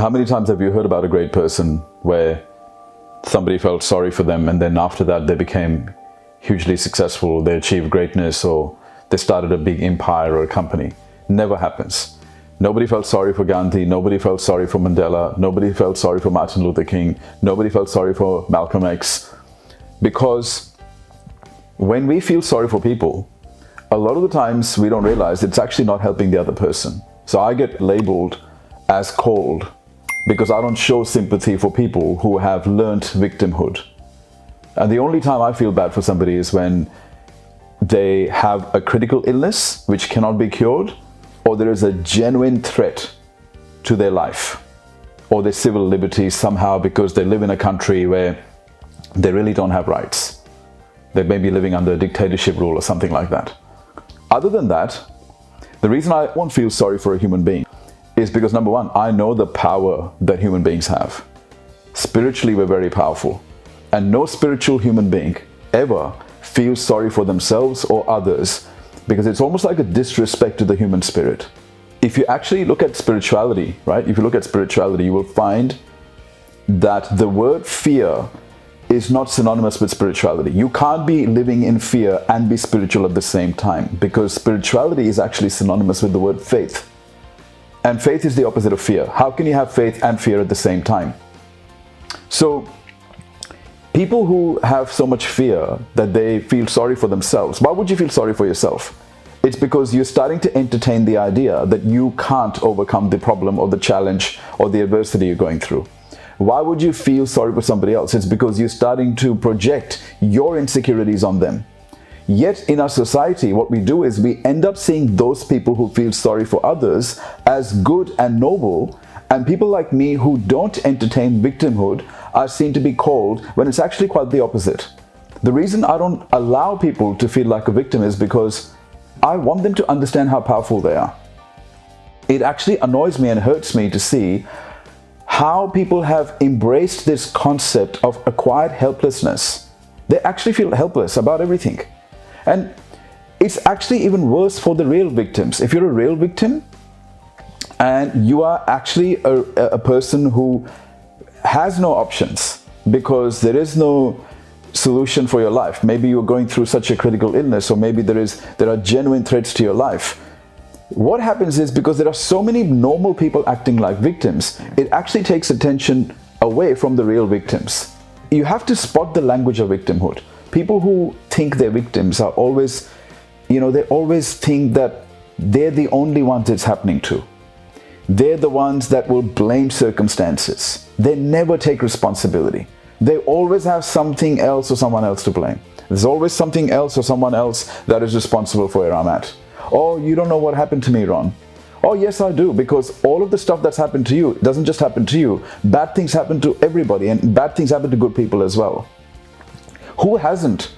How many times have you heard about a great person where somebody felt sorry for them and then after that they became hugely successful, they achieved greatness, or they started a big empire or a company? Never happens. Nobody felt sorry for Gandhi, nobody felt sorry for Mandela, nobody felt sorry for Martin Luther King, nobody felt sorry for Malcolm X. Because when we feel sorry for people, a lot of the times we don't realize it's actually not helping the other person. So I get labeled as cold because I don't show sympathy for people who have learnt victimhood. And the only time I feel bad for somebody is when they have a critical illness which cannot be cured, or there is a genuine threat to their life or their civil liberties somehow because they live in a country where they really don't have rights. They may be living under a dictatorship rule or something like that. Other than that, the reason I won't feel sorry for a human being is because, number one, I know the power that human beings have. Spiritually, we're very powerful. And no spiritual human being ever feels sorry for themselves or others, because it's almost like a disrespect to the human spirit. If you actually look at spirituality, right? If you look at spirituality, you will find that the word fear is not synonymous with spirituality. You can't be living in fear and be spiritual at the same time, because spirituality is actually synonymous with the word faith. And faith is the opposite of fear. How can you have faith and fear at the same time? So people who have so much fear that they feel sorry for themselves, why would you feel sorry for yourself? It's because you're starting to entertain the idea that you can't overcome the problem or the challenge or the adversity you're going through. Why would you feel sorry for somebody else? It's because you're starting to project your insecurities on them. Yet in our society, what we do is we end up seeing those people who feel sorry for others as good and noble, and people like me who don't entertain victimhood are seen to be cold, when it's actually quite the opposite. The reason I don't allow people to feel like a victim is because I want them to understand how powerful they are. It actually annoys me and hurts me to see how people have embraced this concept of acquired helplessness. They actually feel helpless about everything. And it's actually even worse for the real victims. If you're a real victim and you are actually a person who has no options because there is no solution for your life. Maybe you're going through such a critical illness, or maybe there are genuine threats to your life. What happens is, because there are so many normal people acting like victims, it actually takes attention away from the real victims. You have to spot the language of victimhood. People who think they're victims are always, they always think that they're the only ones it's happening to. They're the ones that will blame circumstances. They never take responsibility. They always have something else or someone else to blame. There's always something else or someone else that is responsible for where I'm at. Oh, you don't know what happened to me, Ron. Oh, yes, I do, because all of the stuff that's happened to you doesn't just happen to you. Bad things happen to everybody, and bad things happen to good people as well. Who hasn't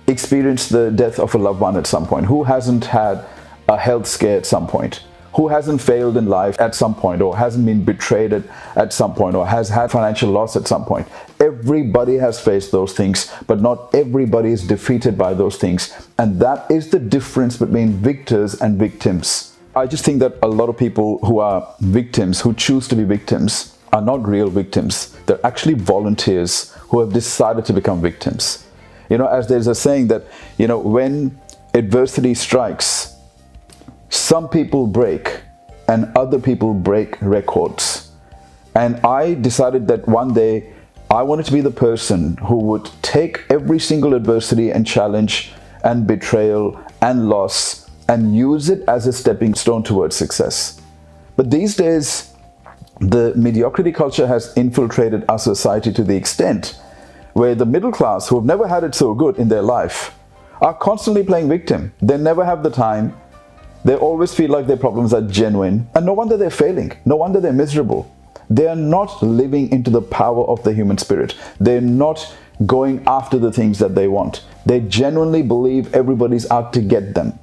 experienced the death of a loved one at some point? Who hasn't had a health scare at some point? Who hasn't failed in life at some point, or hasn't been betrayed at some point, or has had financial loss at some point? Everybody has faced those things, but not everybody is defeated by those things. And that is the difference between victors and victims. I just think that a lot of people who are victims, who choose to be victims, are not real victims. They're actually volunteers who have decided to become victims. As there's a saying that, when adversity strikes, some people break and other people break records. And I decided that one day I wanted to be the person who would take every single adversity and challenge and betrayal and loss and use it as a stepping stone towards success. But these days, the mediocrity culture has infiltrated our society to the extent where the middle class, who have never had it so good in their life, are constantly playing victim. They never have the time. They always feel like their problems are genuine, and no wonder they're failing. No wonder they're miserable. They are not living into the power of the human spirit. They're not going after the things that they want. They genuinely believe everybody's out to get them.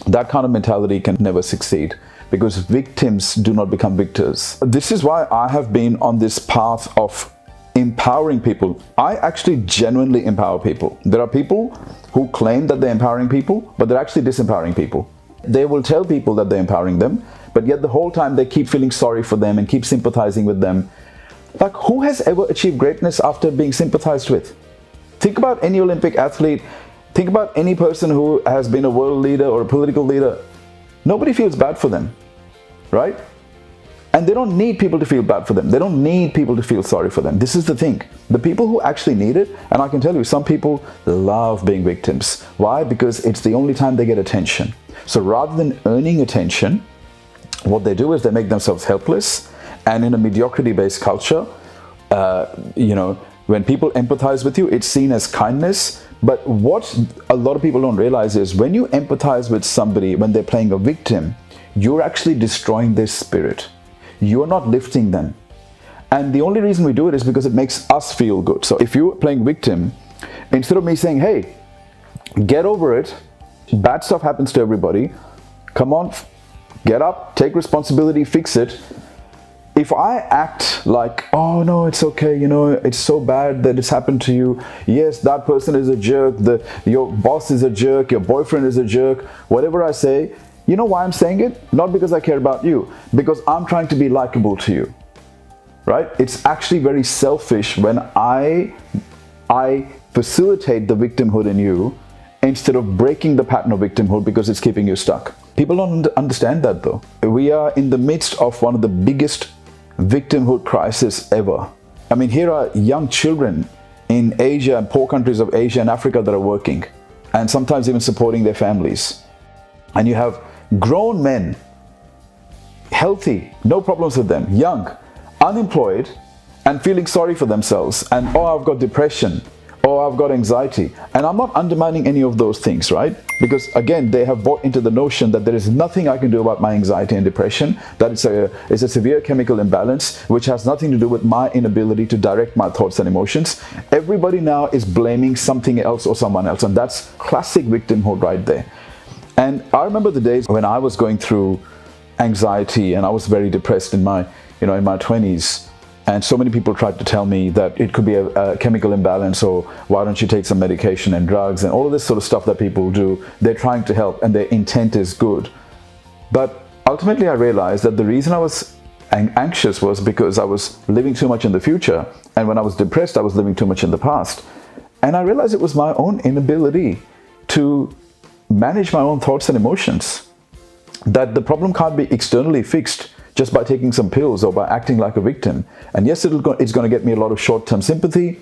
That kind of mentality can never succeed, because victims do not become victors. This is why I have been on this path of empowering people. I actually genuinely empower people. There are people who claim that they're empowering people, but they're actually disempowering people. They will tell people that they're empowering them, but yet the whole time they keep feeling sorry for them and keep sympathizing with them. Like, who has ever achieved greatness after being sympathized with? Think about any Olympic athlete. Think about any person who has been a world leader or a political leader. Nobody feels bad for them, right? And they don't need people to feel bad for them. They don't need people to feel sorry for them. This is the thing. The people who actually need it, and I can tell you, some people love being victims. Why? Because it's the only time they get attention. So rather than earning attention, what they do is they make themselves helpless. And in a mediocrity-based culture, when people empathize with you, it's seen as kindness. But what a lot of people don't realize is when you empathize with somebody, when they're playing a victim, you're actually destroying their spirit. You're not lifting them. And the only reason we do it is because it makes us feel good. So if you're playing victim, instead of me saying, hey, get over it, bad stuff happens to everybody, come on, get up, take responsibility, fix it. If I act like, oh no, it's okay, it's so bad that it's happened to you. Yes, that person is a jerk, your boss is a jerk, your boyfriend is a jerk, whatever I say, you know why I'm saying it? Not because I care about you, because I'm trying to be likable to you, right? It's actually very selfish when I facilitate the victimhood in you instead of breaking the pattern of victimhood because it's keeping you stuck. People don't understand that though. We are in the midst of one of the biggest victimhood crisis ever. I mean, here are young children in Asia and poor countries of Asia and Africa that are working and sometimes even supporting their families. And you have grown men, healthy, no problems with them, young, unemployed, and feeling sorry for themselves. And, oh, I've got depression, oh, I've got anxiety. And I'm not undermining any of those things, right? Because again, they have bought into the notion that there is nothing I can do about my anxiety and depression, that it's a severe chemical imbalance, which has nothing to do with my inability to direct my thoughts and emotions. Everybody now is blaming something else or someone else. And that's classic victimhood right there. And I remember the days when I was going through anxiety and I was very depressed in my 20s. And so many people tried to tell me that it could be a chemical imbalance, or why don't you take some medication and drugs and all of this sort of stuff that people do. They're trying to help and their intent is good. But ultimately I realized that the reason I was anxious was because I was living too much in the future. And when I was depressed, I was living too much in the past. And I realized it was my own inability to manage my own thoughts and emotions. That the problem can't be externally fixed just by taking some pills or by acting like a victim. And yes, it's going to get me a lot of short-term sympathy.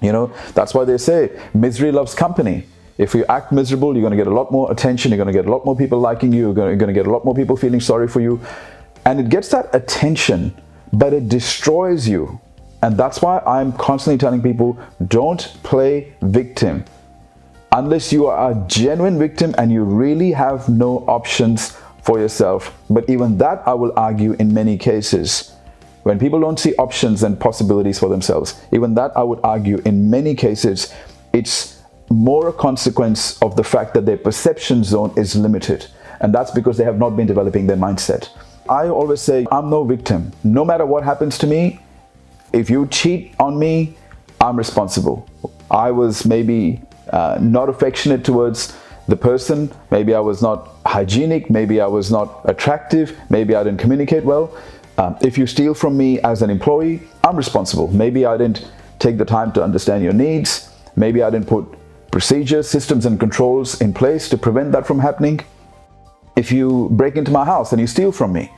That's why they say misery loves company. If you act miserable, you're going to get a lot more attention. You're going to get a lot more people liking you. You're going to get a lot more people feeling sorry for you. And it gets that attention, but it destroys you. And that's why I'm constantly telling people, don't play victim. Unless you are a genuine victim and you really have no options for yourself. But even that, I will argue, in many cases, when people don't see options and possibilities for themselves, even that, I would argue, in many cases, it's more a consequence of the fact that their perception zone is limited. And that's because they have not been developing their mindset. I always say, I'm no victim. No matter what happens to me, if you cheat on me, I'm responsible. I was maybe not affectionate towards the person. Maybe I was not hygienic. Maybe I was not attractive. Maybe I didn't communicate well. If you steal from me as an employee, I'm responsible. Maybe I didn't take the time to understand your needs. Maybe I didn't put procedures, systems, and controls in place to prevent that from happening. If you break into my house and you steal from me,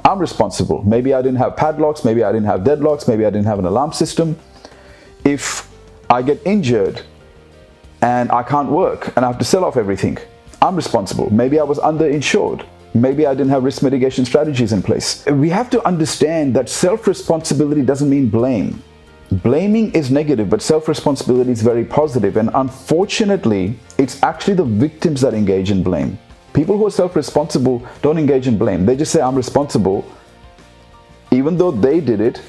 I'm responsible. Maybe I didn't have padlocks. Maybe I didn't have deadlocks. Maybe I didn't have an alarm system. If I get injured and I can't work and I have to sell off everything, I'm responsible. Maybe I was underinsured. Maybe I didn't have risk mitigation strategies in place. We have to understand that self-responsibility doesn't mean blame. Blaming is negative, but self-responsibility is very positive. And unfortunately, it's actually the victims that engage in blame. People who are self-responsible don't engage in blame. They just say, I'm responsible. Even though they did it,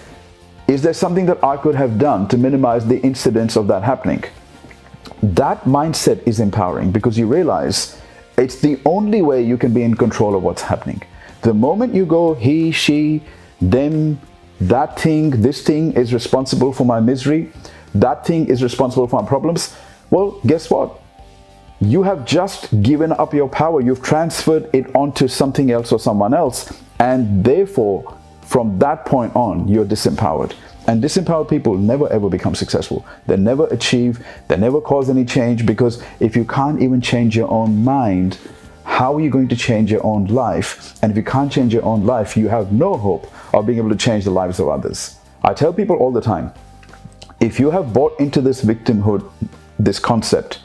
is there something that I could have done to minimize the incidence of that happening? That mindset is empowering because you realize it's the only way you can be in control of what's happening. The moment you go, he, she, them, that thing, this thing is responsible for my misery, that thing is responsible for my problems, well, guess what? you have just given up your power. You've transferred it onto something else or someone else. And therefore, from that point on, you're disempowered. And disempowered people never ever become successful. They never achieve, they never cause any change, because if you can't even change your own mind, how are you going to change your own life? And if you can't change your own life, you have no hope of being able to change the lives of others. I tell people all the time, if you have bought into this victimhood, this concept,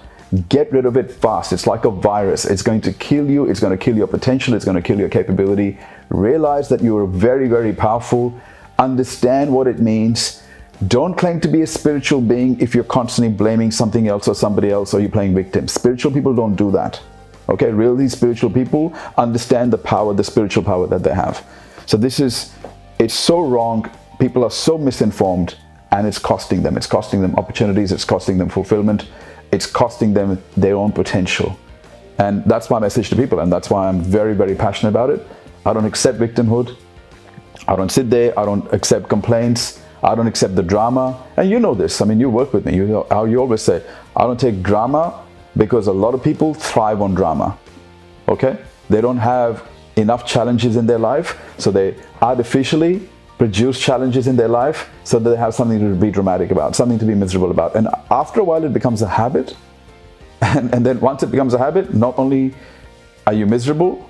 get rid of it fast. It's like a virus. It's going to kill you. It's going to kill your potential. It's going to kill your capability. Realize that you are very, very powerful. Understand what it means. Don't claim to be a spiritual being if you're constantly blaming something else or somebody else, or you're playing victim. Spiritual people don't do that. Okay, really spiritual people understand the power, the spiritual power that they have. So it's so wrong. People are so misinformed, and it's costing them. It's costing them opportunities. It's costing them fulfillment. It's costing them their own potential. And that's my message to people. And that's why I'm very, very passionate about it. I don't accept victimhood. I don't sit there. I don't accept complaints. I don't accept the drama. And you know this. I mean, you work with me. You know how you always say, I don't take drama, because a lot of people thrive on drama. Okay? They don't have enough challenges in their life. So they artificially produce challenges in their life so that they have something to be dramatic about, something to be miserable about. And after a while, it becomes a habit. And then once it becomes a habit, not only are you miserable,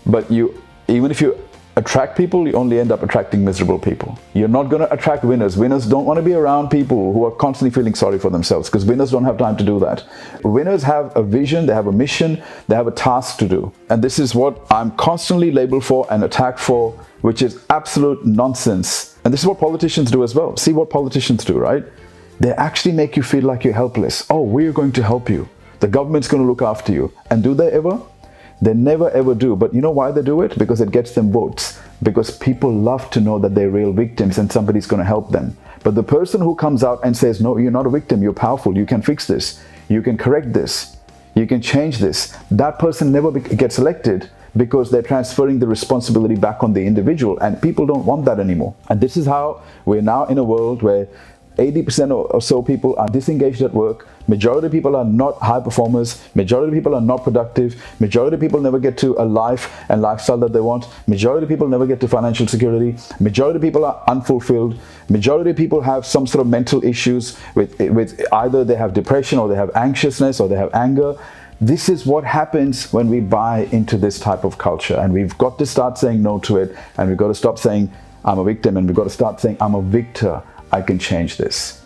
but even if you attract people, you only end up attracting miserable people. You're not going to attract winners. Winners don't want to be around people who are constantly feeling sorry for themselves, because winners don't have time to do that. Winners have a vision, they have a mission, they have a task to do. And this is what I'm constantly labeled for and attacked for, which is absolute nonsense. And this is what politicians do as well. See what politicians do, right? They actually make you feel like you're helpless. Oh, we're going to help you. The government's going to look after you. And do they ever? They never ever do. But you know why they do it? Because it gets them votes. Because people love to know that they're real victims and somebody's going to help them. But the person who comes out and says, no, you're not a victim, you're powerful, you can fix this, you can correct this, you can change this, that person never gets elected, because they're transferring the responsibility back on the individual, and people don't want that anymore. And this is how we're now in a world where 80% or so people are disengaged at work. Majority of people are not high performers. Majority of people are not productive. Majority of people never get to a life and lifestyle that they want. Majority of people never get to financial security. Majority of people are unfulfilled. Majority of people have some sort of mental issues with either they have depression, or they have anxiousness, or they have anger. This is what happens when we buy into this type of culture, and we've got to start saying no to it, and we've got to stop saying I'm a victim, and we've got to start saying I'm a victor. I can change this.